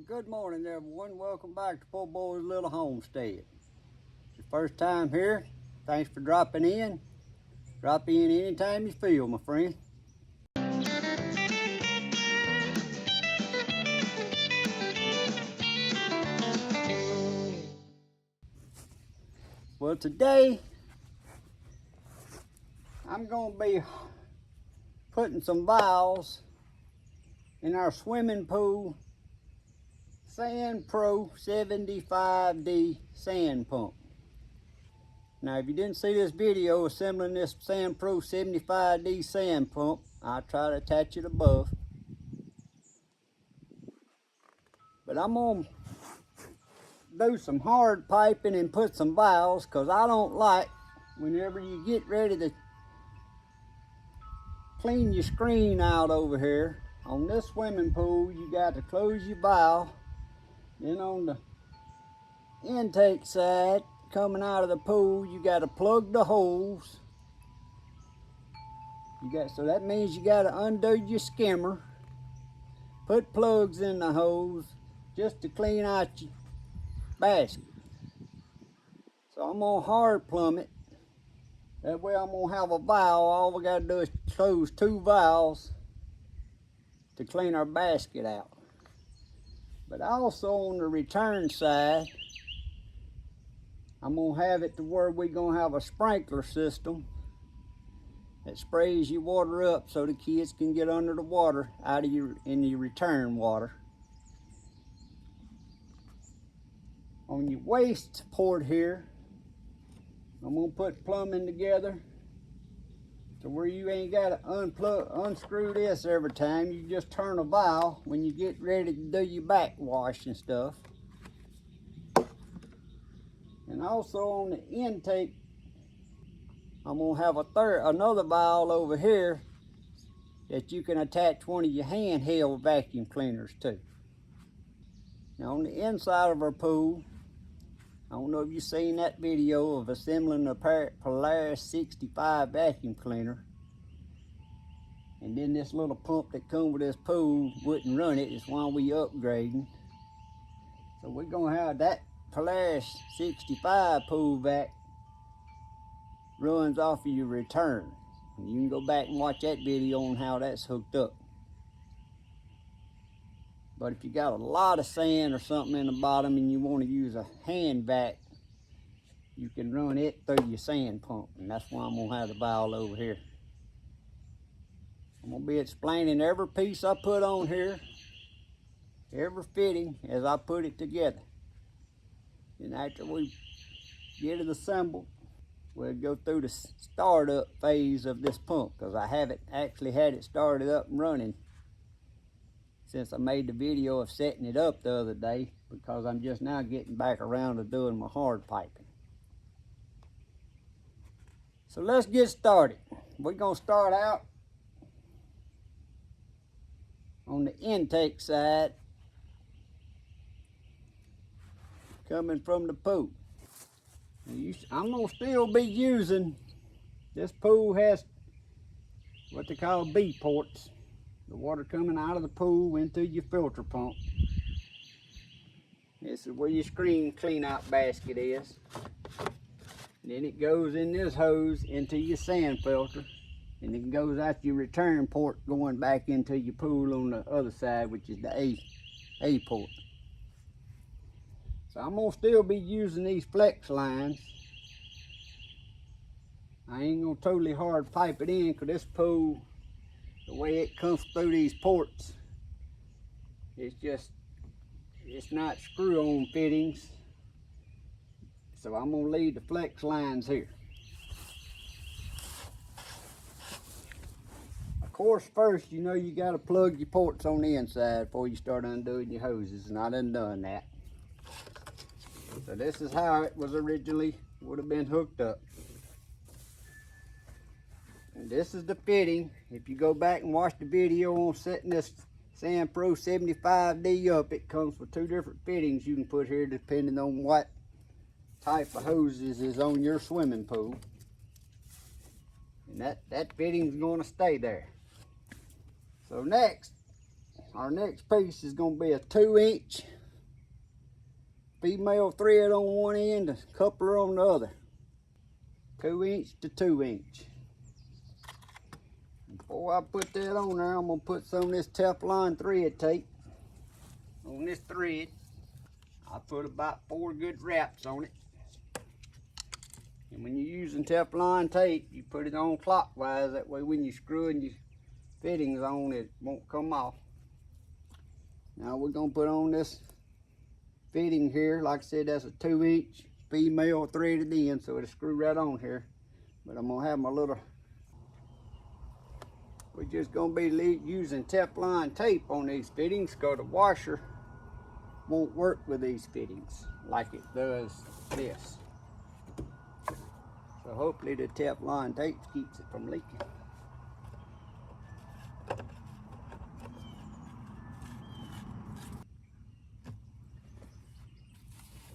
Well, good morning, everyone. Welcome back to Poorboys Little Homestead. It's your first time here. Thanks for dropping in. Drop in anytime you feel, my friend. Well, today I'm going to be putting some valves in our swimming pool Sandpro 75D sand pump. Now, if you didn't see this video assembling this Sandpro 75D sand pump, I'll try to attach it above. But I'm going to do some hard piping and put some valves, because I don't like whenever you get ready to clean your screen out over here. On this swimming pool, you got to close your valve. Then on the intake side, coming out of the pool, you got to plug the holes. So that means you got to undo your skimmer, put plugs in the hose just to clean out your basket. So I'm gonna hard plumb it. That way I'm gonna have a valve. All we gotta do is close 2 valves to clean our basket out. But also on the return side, I'm gonna have it to where we're gonna have a sprinkler system that sprays your water up so the kids can get under the water in your return water. On your waste port here, I'm gonna put plumbing together to where you ain't gotta unscrew this every time. You just turn a valve when you get ready to do your backwash and stuff. And also on the intake, I'm gonna have another valve over here that you can attach one of your handheld vacuum cleaners to. Now on the inside of our pool, I don't know if you've seen that video of assembling a Polaris 65 vacuum cleaner. And then this little pump that comes with this pool wouldn't run it. It's why we upgrading. So we're gonna have that Polaris 65 pool vac runs off of your return. And you can go back and watch that video on how that's hooked up. But if you got a lot of sand or something in the bottom and you want to use a hand vac, you can run it through your sand pump. And that's why I'm going to have the valve over here. I'm going to be explaining every piece I put on here, every fitting as I put it together. And after we get it assembled, we'll go through the startup phase of this pump, because I haven't actually had it started up and running since I made the video of setting it up the other day, because I'm just now getting back around to doing my hard piping. So let's get started. We're gonna start out on the intake side, coming from the pool. I'm gonna still be using, this pool has what they call B ports. The water coming out of the pool into your filter pump. This is where your screen clean out basket is. And then it goes in this hose into your sand filter. And it goes out your return port going back into your pool on the other side, which is the A port. So I'm gonna still be using these flex lines. I ain't gonna totally hard pipe it in, because this pool, the way it comes through these ports, it's not screw-on fittings. So I'm gonna leave the flex lines here. Of course, first, you know you gotta plug your ports on the inside before you start undoing your hoses, and I done that. So this is how it was originally would have been hooked up. And this is the fitting. If you go back and watch the video on setting this Sandpro 75D up, it comes with 2 different fittings you can put here depending on what type of hoses is on your swimming pool. And that fitting's going to stay there. So next, our next piece is going to be a 2-inch female thread on one end, a coupler on the other. 2-inch to 2-inch. Before I put that on there, I'm going to put some of this Teflon thread tape on this thread. I put about 4 good wraps on it. And when you're using Teflon tape, you put it on clockwise. That way when you're screwing your fittings on, it won't come off. Now we're going to put on this fitting here. Like I said, that's a 2-inch female threaded in, so it'll screw right on here. But I'm going to have my little... We're just going to be using Teflon tape on these fittings because the washer won't work with these fittings like it does this. So hopefully the Teflon tape keeps it from leaking.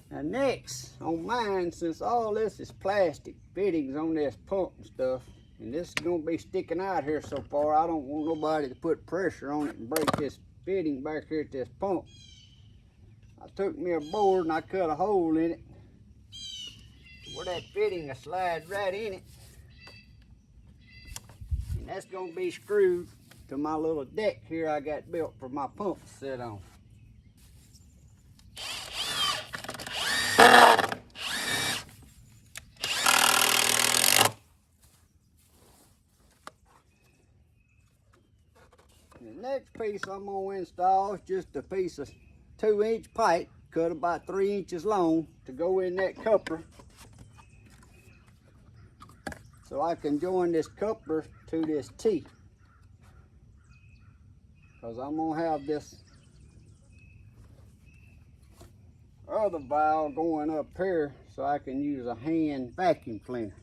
Now next, on mine, since all this is plastic fittings on this pump and stuff, and this is going to be sticking out here so far, I don't want nobody to put pressure on it and break this fitting back here at this pump. I took me a board and I cut a hole in it where that fitting will slide right in it. And that's going to be screwed to my little deck here I got built for my pump to sit on. The next piece I'm going to install is just a piece of 2-inch pipe cut about 3 inches long to go in that coupler, so I can join this coupler to this T, because I'm going to have this other valve going up here so I can use a hand vacuum cleaner.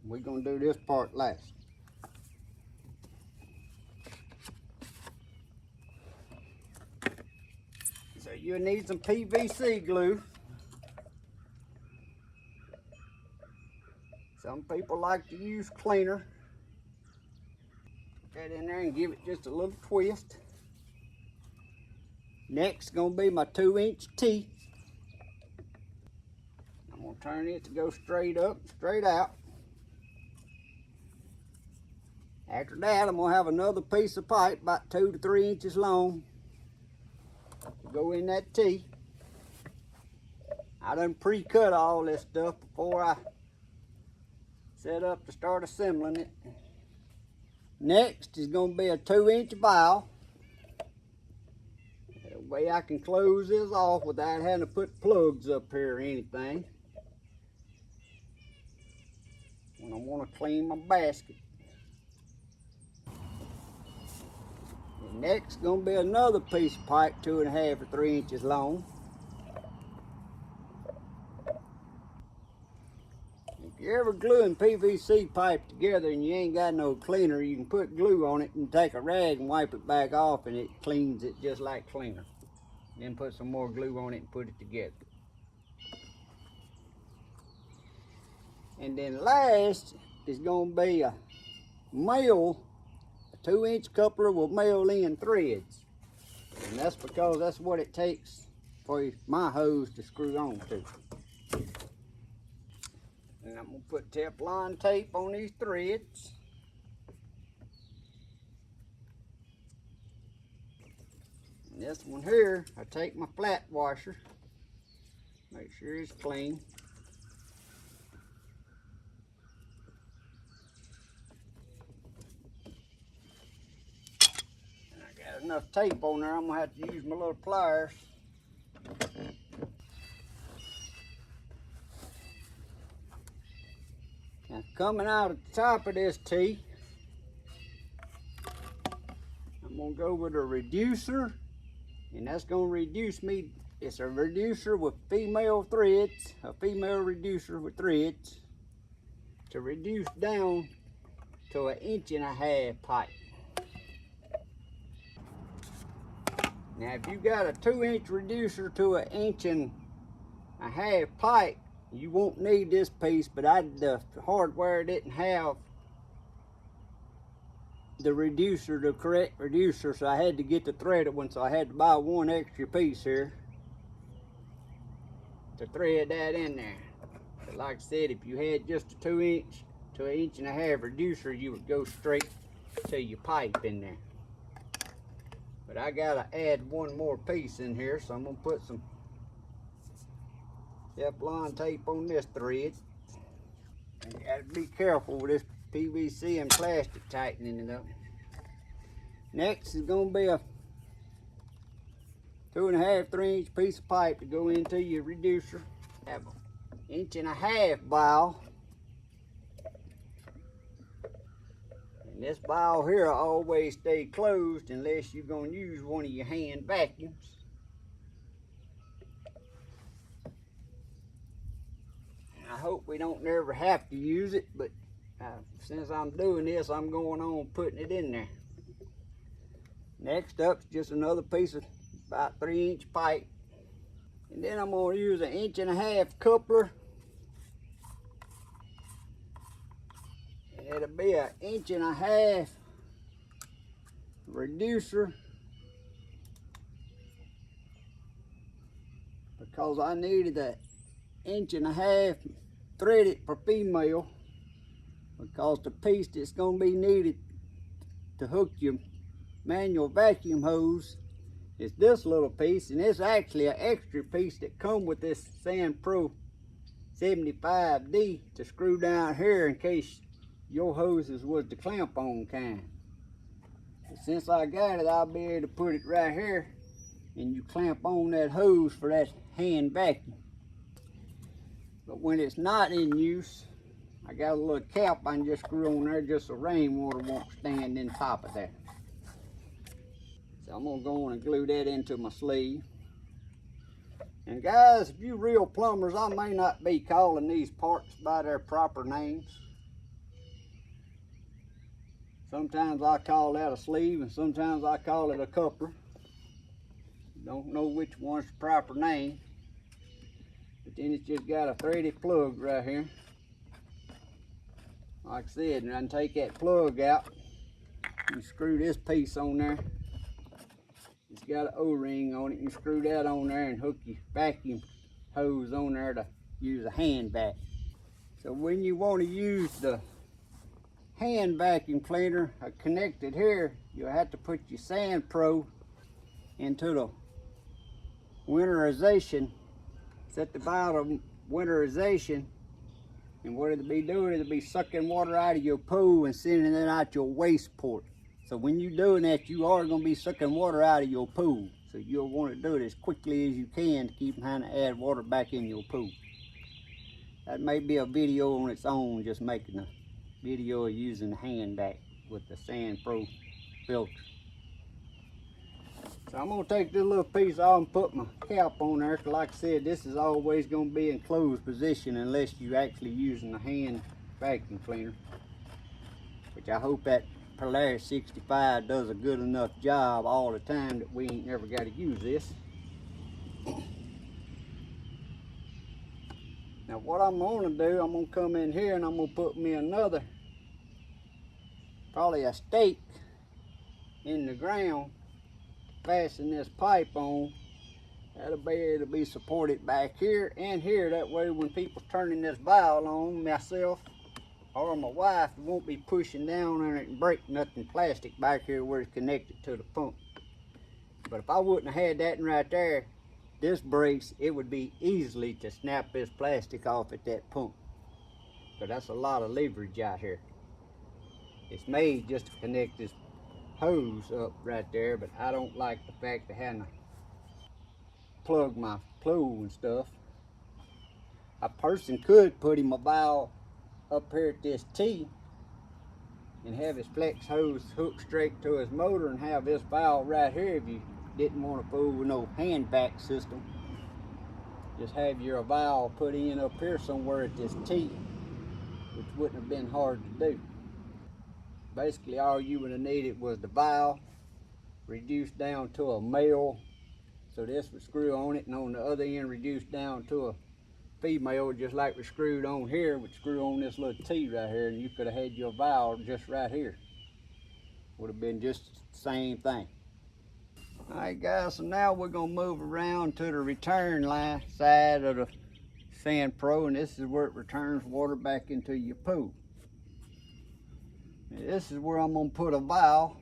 We're going to do this part last. So you'll need some PVC glue. Some people like to use cleaner. Put that in there and give it just a little twist. Next is going to be my 2-inch T. I'm going to turn it to go straight up, straight out. After that, I'm going to have another piece of pipe about 2 to 3 inches long to go in that T. I done pre-cut all this stuff before I set up to start assembling it. Next is going to be a 2-inch valve. That way I can close this off without having to put plugs up here or anything when I want to clean my basket. And next is going to be another piece of pipe 2.5 or 3 inches long. If you're ever gluing PVC pipe together and you ain't got no cleaner, you can put glue on it and take a rag and wipe it back off, and it cleans it just like cleaner. Then put some more glue on it and put it together. And then last is going to be a 2-inch coupler with male in threads. And that's because that's what it takes for my hose to screw on to. And I'm going to put Teflon tape on these threads. And this one here, I take my flat washer, make sure it's clean. And I got enough tape on there, I'm going to have to use my little pliers. Now coming out at the top of this T, I'm going to go with a reducer, and that's going to reduce me. It's a reducer with female threads, a female reducer with threads, to reduce down to 1.5 inch pipe. Now if you got a 2-inch reducer to 1.5 inch pipe, you won't need this piece, but the hardware didn't have the reducer, the correct reducer, so I had to get the threaded one, so I had to buy one extra piece here to thread that in there. But like I said, if you had just a 2" to 1.5" reducer, you would go straight to your pipe in there. But I gotta add one more piece in here, so I'm gonna put some Teflon tape on this thread. And you gotta be careful with this PVC and plastic tightening it up. Next is gonna be a 2.5, 3" piece of pipe to go into your reducer. Have an 1.5" valve. And this valve here will always stay closed unless you're gonna use one of your hand vacuums. I hope we don't never have to use it, but since I'm doing this, I'm going on putting it in there. Next up is just another piece of about 3" pipe. And then I'm going to use an 1.5" coupler. And it'll be an 1.5" reducer. Because I needed an 1.5" threaded for female. Because the piece that's going to be needed to hook your manual vacuum hose is this little piece, and it's actually an extra piece that come with this Sandpro 75D to screw down here in case your hoses was the clamp on kind. But since I got it, I'll be able to put it right here and you clamp on that hose for that hand vacuum. But when it's not in use, I got a little cap I can just screw on there just so rainwater won't stand in top of that. So I'm gonna go on and glue that into my sleeve. And guys, if you real plumbers, I may not be calling these parts by their proper names. Sometimes I call that a sleeve and sometimes I call it a coupler. Don't know which one's the proper name. But then it's just got a threaded plug right here. Like I said, and I can take that plug out and screw this piece on there. It's got an O-ring on it. You screw that on there and hook your vacuum hose on there to use a hand vac. So when you want to use the hand vacuum cleaner connected here, you'll have to put your Sandpro into the winterization. Set the valve to winterization, and what it'll be doing, it'll be sucking water out of your pool and sending it out your waste port. So when you're doing that, you are going to be sucking water out of your pool. So you'll want to do it as quickly as you can to keep trying to add water back in your pool. That may be a video on its own, just making a video of using the hand vac with the Sandpro filter. So I'm going to take this little piece off and put my cap on there, because like I said, this is always going to be in closed position unless you're actually using a hand vacuum cleaner. Which I hope that Polaris 65 does a good enough job all the time that we ain't never got to use this. Now what I'm going to do, I'm going to come in here and I'm going to put me another, probably a stake in the ground, fasten this pipe on. That'll be able to be supported back here and here. That way when people's turning this valve on, myself or my wife won't be pushing down on it and break nothing plastic back here where it's connected to the pump. But if I wouldn't have had that right there, this breaks, it would be easily to snap this plastic off at that pump. But that's a lot of leverage out here. It's made just to connect this hose up right there, but I don't like the fact of having to plug my pool and stuff. A person could put him a valve up here at this T and have his flex hose hooked straight to his motor and have this valve right here if you didn't want to fool with no hand vac system. Just have your valve put in up here somewhere at this T, which wouldn't have been hard to do. Basically all you would have needed was the valve reduced down to a male, so this would screw on it, and on the other end reduced down to a female, just like we screwed on here, would screw on this little T right here, and you could have had your valve just right here. would have been just the same thing. All right, guys, so now we're gonna move around to the return line side of the Sandpro, and this is where it returns water back into your pool. Now, this is where I'm gonna put a valve,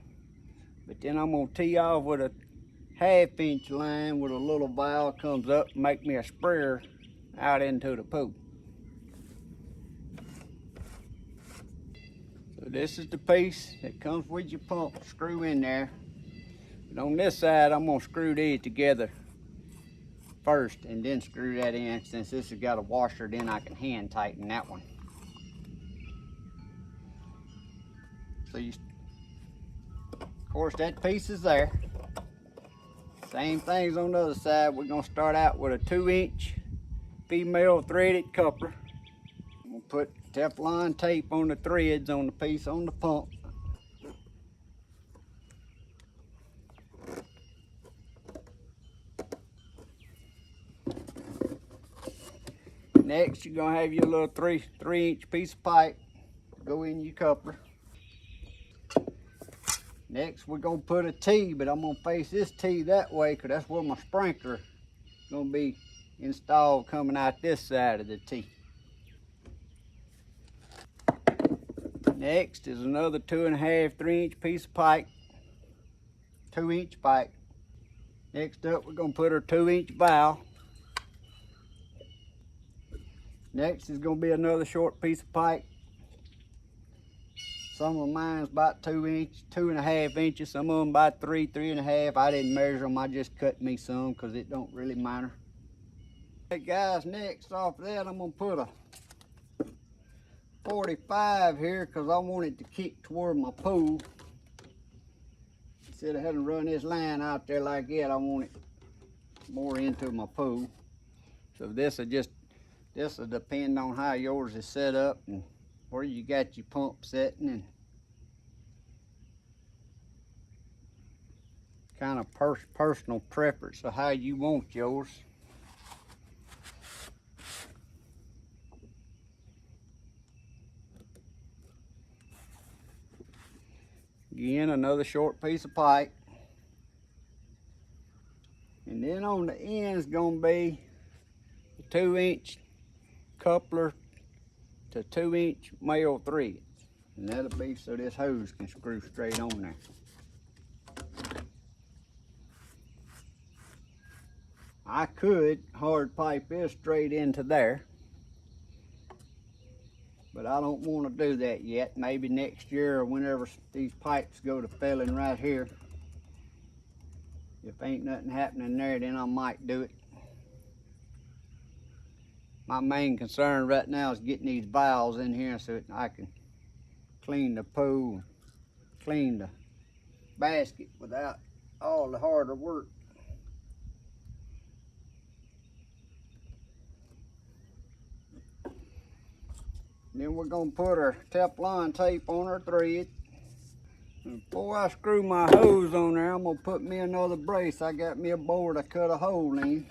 but then I'm gonna tee off with a 1/2 inch line with a little valve comes up and make me a sprayer out into the pool. So this is the piece that comes with your pump. Screw in there. But on this side, I'm gonna screw these together first and then screw that in. Since this has got a washer, then I can hand tighten that one. So of course that piece is there. Same things on the other side. We're gonna start out with a 2-inch female threaded coupler. I'm gonna put Teflon tape on the threads on the piece on the pump. Next, you're gonna have your little 3-inch piece of pipe go in your coupler. Next, we're gonna put a T, but I'm gonna face this T that way because that's where my sprinkler is gonna be installed, coming out this side of the T. Next is another 2.5, 3-inch piece of pipe, 2-inch pipe. Next up, we're gonna put our 2-inch valve. Next is gonna be another short piece of pipe. Some of mine's about 2.5 inches. Some of them about 3.5. I didn't measure them. I just cut me some because it don't really matter. Hey guys, next off that, I'm gonna put a 45 here because I want it to kick toward my pool. Instead of having to run this line out there like that, I want it more into my pool. So this will depend on how yours is set up and where you got your pump setting and kind of personal preference of how you want yours. Again, another short piece of pipe. And then on the end is gonna be a 2-inch coupler to 2-inch male threads. And that'll be so this hose can screw straight on there. I could hard pipe this straight into there, but I don't want to do that yet. Maybe next year or whenever these pipes go to filling right here. If ain't nothing happening there, then I might do it. My main concern right now is getting these valves in here so that I can clean the pool, clean the basket without all the harder work. Then we're gonna put our Teflon tape on our thread. And before I screw my hose on there, I'm gonna put me another brace. I got me a board I cut a hole in.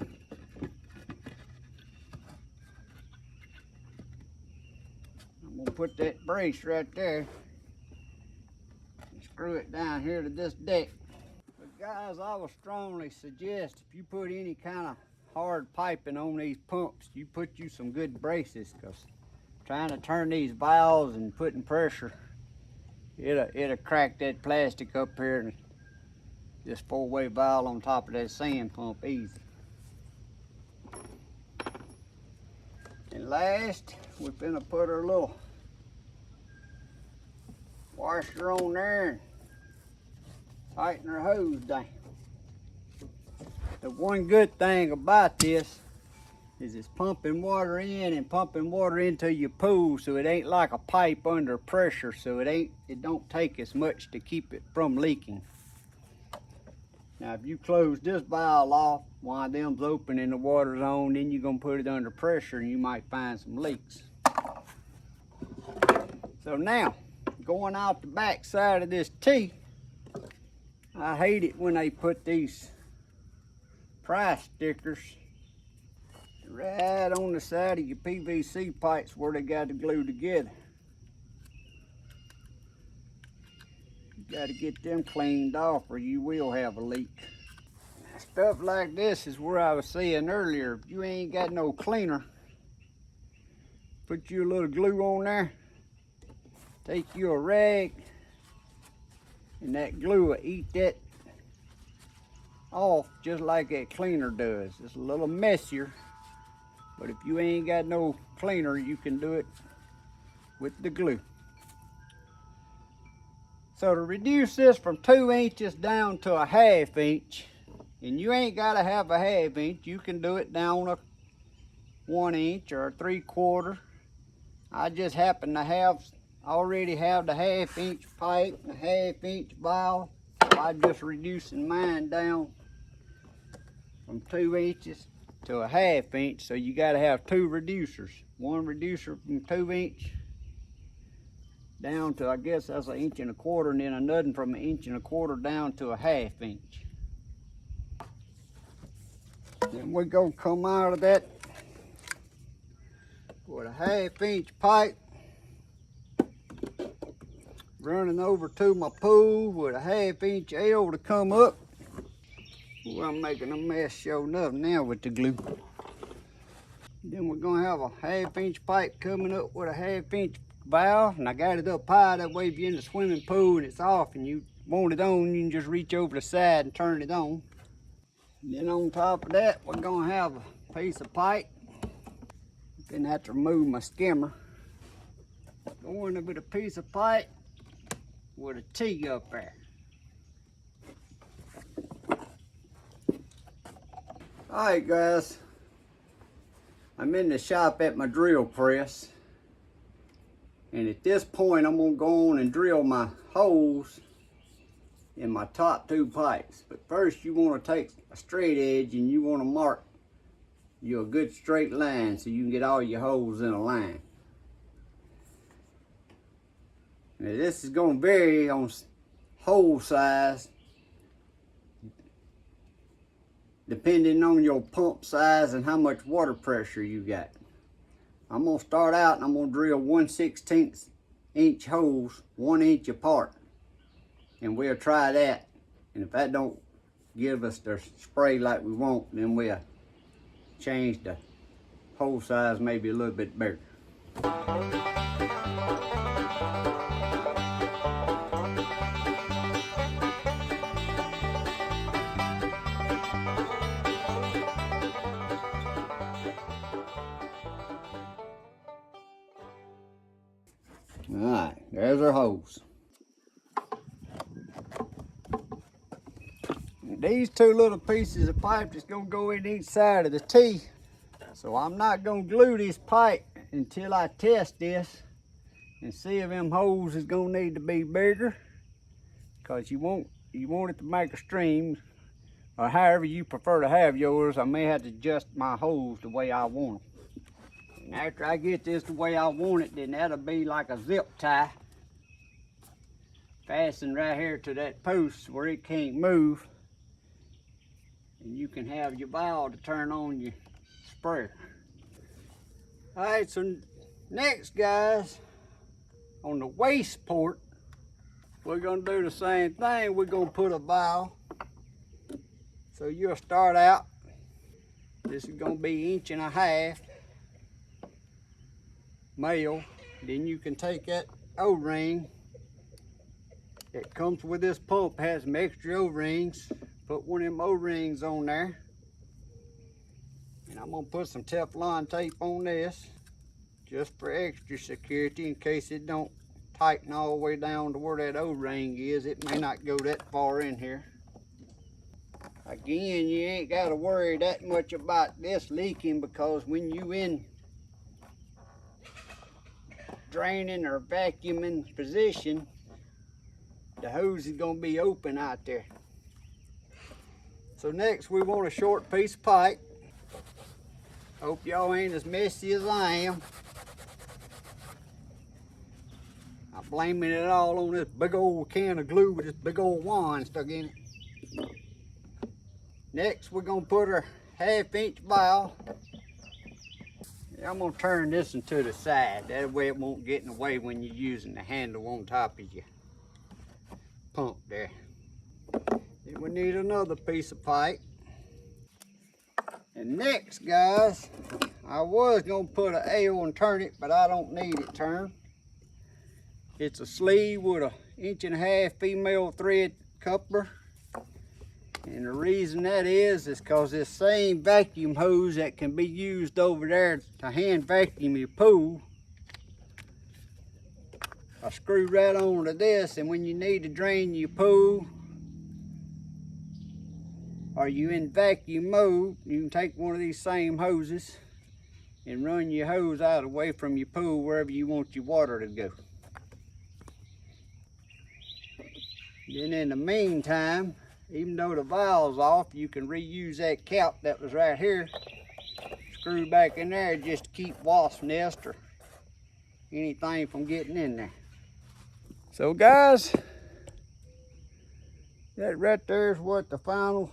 I'm gonna put that brace right there and screw it down here to this deck. But guys, I would strongly suggest if you put any kind of hard piping on these pumps, you put you some good braces, because trying to turn these valves and putting pressure, it'll crack that plastic up here and this 4-way valve on top of that sand pump easy. And last, we're gonna put our little washer on there and tighten our hose down. The one good thing about this is it's pumping water in and pumping water into your pool, so it ain't like a pipe under pressure, so it don't take as much to keep it from leaking. Now if you close this valve off while them's open and the water's on, then you're gonna put it under pressure and you might find some leaks. So now, going out the back side of this T, I hate it when they put these price stickers right on the side of your PVC pipes where they got to glue together. Got to get them cleaned off or you will have a leak. Stuff like this is where I was saying earlier, if you ain't got no cleaner, put you a little glue on there, take you a rag, and that glue will eat that off just like that cleaner does. It's a little messier, but if you ain't got no cleaner, you can do it with the glue. So to reduce this from 2 inches down to a 1/2 inch, and you ain't gotta have a 1/2 inch, you can do it down a 1 inch or a 3/4. I just happen to already have the 1/2 inch pipe and a 1/2 inch valve. So I'm just reducing mine down from 2 inches to a 1/2 inch. So you gotta have 2 reducers. One reducer from 2 inch down to, I guess that's 1 1/4 inches, and then another from 1 1/4 inches down to a 1/2 inch. Then we're gonna come out of that with a 1/2 inch pipe running over to my pool with a 1/2 inch L to come up. Ooh, I'm making a mess sure enough now with the glue. Then we're gonna have a 1/2 inch pipe coming up with a 1/2 inch valve, and I got it up high, that way if you're in the swimming pool and it's off and you want it on, you can just reach over the side and turn it on. And then on top of that, we're gonna have a piece of pipe. Then have to remove my skimmer. Going with a piece of pipe with a T up there. Alright guys, I'm in the shop at my drill press, and at this point I'm going to go on and drill my holes in my top 2 pipes. But first you want to take a straight edge and you want to mark you a good straight line so you can get all your holes in a line. Now this is going to vary on hole size depending on your pump size and how much water pressure you got. I'm going to start out and I'm going to drill 1/16 inch holes 1 inch apart, and we'll try that, and if that don't give us the spray like we want, then we'll change the hole size maybe a little bit bigger. Alright, there's our holes. These 2 little pieces of pipe is going to go in each side of the T. So I'm not going to glue this pipe until I test this and see if them holes is going to need to be bigger, because you want it to make a stream, or however you prefer to have yours. I may have to adjust my holes the way I want them. And after I get this the way I want it, then that'll be like a zip tie fastened right here to that post where it can't move, and you can have your valve to turn on your sprayer. Alright, so next guys, on the waste port, we're going to do the same thing. We're going to put a valve. So you'll start out, this is going to be 1.5 inches male. Then you can take that O-ring that comes with this pump, has some extra O-rings. Put one of them O-rings on there. And I'm going to put some Teflon tape on this just for extra security, in case it don't tighten all the way down to where that O-ring is. It may not go that far in here. Again, you ain't got to worry that much about this leaking, because when you in draining or vacuuming position, the hose is going to be open out there. So next we want a short piece of pipe. Hope y'all ain't as messy as I am. I'm blaming it all on this big old can of glue with this big old wand stuck in it. Next we're going to put our 1/2 inch valve. I'm going to turn this into the side. That way it won't get in the way when you're using the handle on top of you. pump there. Then we need another piece of pipe. And next, guys, I was gonna put an L and turn it, but I don't need it turned. It's a sleeve with a 1.5" female thread coupler. And the reason that is because this same vacuum hose that can be used over there to hand vacuum your pool, I screw right onto this, and when you need to drain your pool or you in vacuum mode, you can take one of these same hoses and run your hose out away from your pool wherever you want your water to go. Then in the meantime, even though the valve's off, you can reuse that cap that was right here, screw back in there just to keep wasp nest or anything from getting in there. So guys, that right there is what the final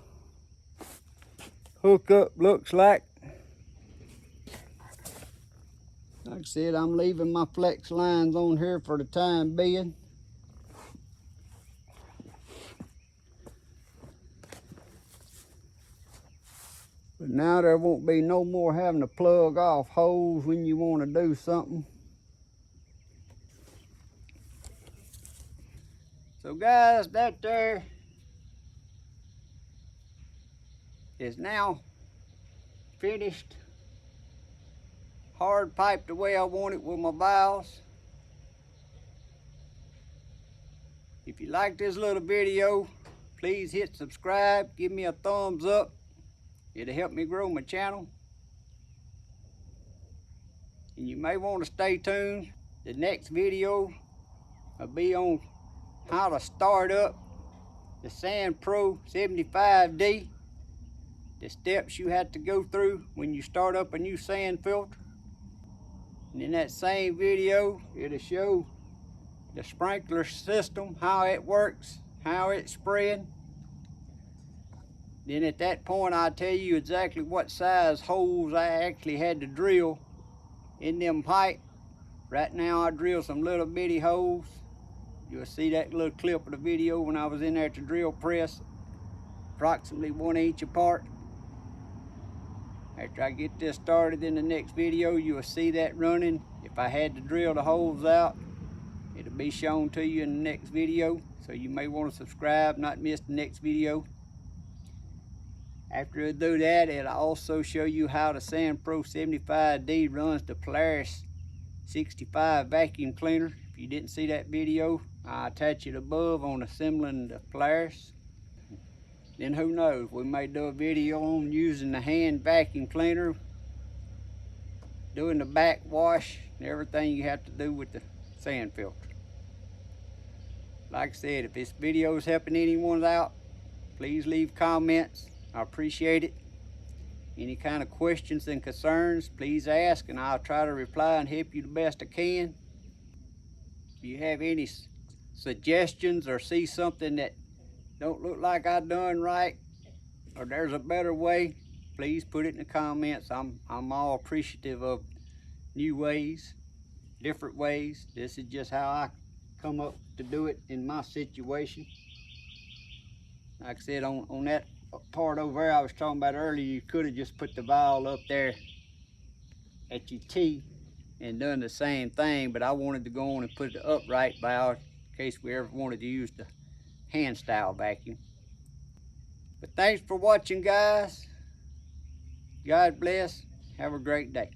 hookup looks like. Like I said, I'm leaving my flex lines on here for the time being. But now there won't be no more having to plug off holes when you want to do something. So guys, that there is now finished, hard piped the way I want it with my valves. If you like this little video, please hit subscribe, give me a thumbs up. It'll help me grow my channel. And you may want to stay tuned. The next video will be on how to start up the Sandpro 75D. The steps you have to go through when you start up a new sand filter. And in that same video, it'll show the sprinkler system, how it works, how it's spread. Then at that point, I'll tell you exactly what size holes I actually had to drill in them pipe. Right now, I drill some little bitty holes. You'll see that little clip of the video when I was in there at the drill press, approximately 1 inch apart. After I get this started in the next video, you'll see that running. If I had to drill the holes out, it'll be shown to you in the next video. So you may want to subscribe, not miss the next video. After I do that, it'll also show you how the Sandpro 75D runs the Polaris 65 vacuum cleaner. If you didn't see that video, I'll attach it above on assembling the Polaris. Then who knows, we may do a video on using the hand vacuum cleaner, doing the backwash, and everything you have to do with the sand filter. Like I said, if this video is helping anyone out, please leave comments. I appreciate it. Any kind of questions and concerns, please ask, and I'll try to reply and help you the best I can. If you have any suggestions or see something that don't look like I done right, or there's a better way, please put it in the comments. I'm all appreciative of new ways, different ways. This is just how I come up to do it in my situation. Like I said, on that part over there I was talking about earlier, you could have just put the valve up there at your T and done the same thing, but I wanted to go on and put the upright valve in case we ever wanted to use the hand style vacuum. But thanks for watching, guys. God bless. Have a great day.